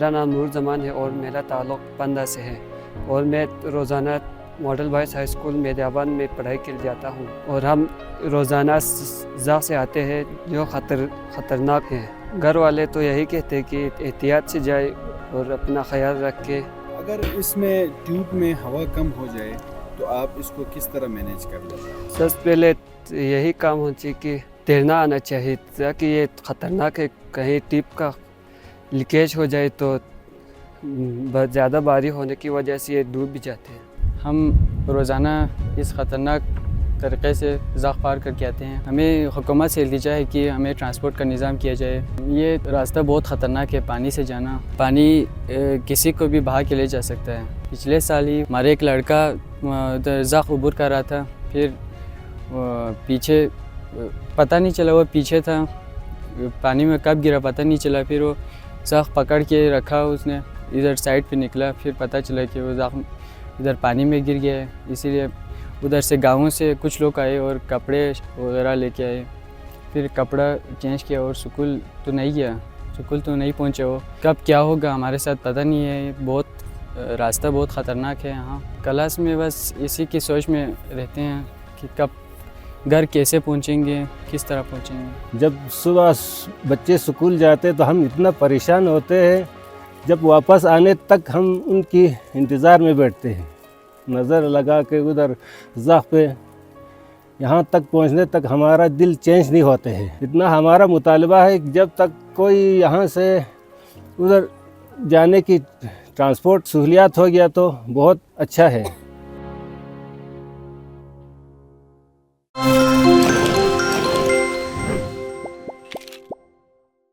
मेरा नाम नूर जमान है और मेरा ताल्लुक़ पंदा से है और मैं रोज़ाना मॉडल बॉयज़ हाई स्कूल मेदियाबाद में पढ़ाई के लिए जाता हूँ और हम रोज़ाना ज़ा से आते हैं जो ख़तरनाक है। घर वाले तो यही कहते हैं कि एहतियात से जाए और अपना ख्याल रख के। अगर इसमें ट्यूब में हवा कम हो जाए तो आप इसको किस तरह मैनेज कर लेंगे? सबसे पहले यही काम होना चाहिए कि तैरना आना चाहिए, ताकि ये ख़तरनाक है, कहीं टिप का लीकेज हो जाए तो बहुत ज़्यादा भारी होने की वजह से ये डूब भी जाते हैं। हम रोज़ाना इस ख़तरनाक तरीक़े से ज़ख़ पार करके आते हैं। हमें हुकूमत से इल्तिजा है कि हमें ट्रांसपोर्ट का निज़ाम किया जाए। ये रास्ता बहुत ख़तरनाक है, पानी से जाना। पानी किसी को भी बहा के ले जा सकता है। पिछले साल ही हमारे एक लड़का ज़ख़ अबूर कर रहा था, फिर पीछे पता नहीं चला वो पीछे था, पानी में कब गिरा पता नहीं चला। फिर वो ज़ख़ पकड़ के रखा उसने, इधर साइड पे निकला, फिर पता चला कि वो ज़ख़ इधर पानी में गिर गया है। इसीलिए उधर से गाँवों से कुछ लोग आए और कपड़े वगैरह लेके आए, फिर कपड़ा चेंज किया और स्कूल तो नहीं गया, स्कूल तो नहीं पहुँचे। वो कब क्या होगा हमारे साथ पता नहीं है। बहुत रास्ता बहुत ख़तरनाक है यहाँ। क्लास में बस इसी की सोच में रहते हैं कि कब घर कैसे पहुँचेंगे, किस तरह पहुँचेंगे। जब सुबह बच्चे स्कूल जाते तो हम इतना परेशान होते हैं, जब वापस आने तक हम उनकी इंतज़ार में बैठते हैं, नज़र लगा के उधर ज़ख़ पे। यहाँ तक पहुँचने तक हमारा दिल चेंज नहीं होते हैं। इतना हमारा मुतालबा है कि जब तक कोई यहाँ से उधर जाने की ट्रांसपोर्ट सहूलियात हो गया तो बहुत अच्छा है।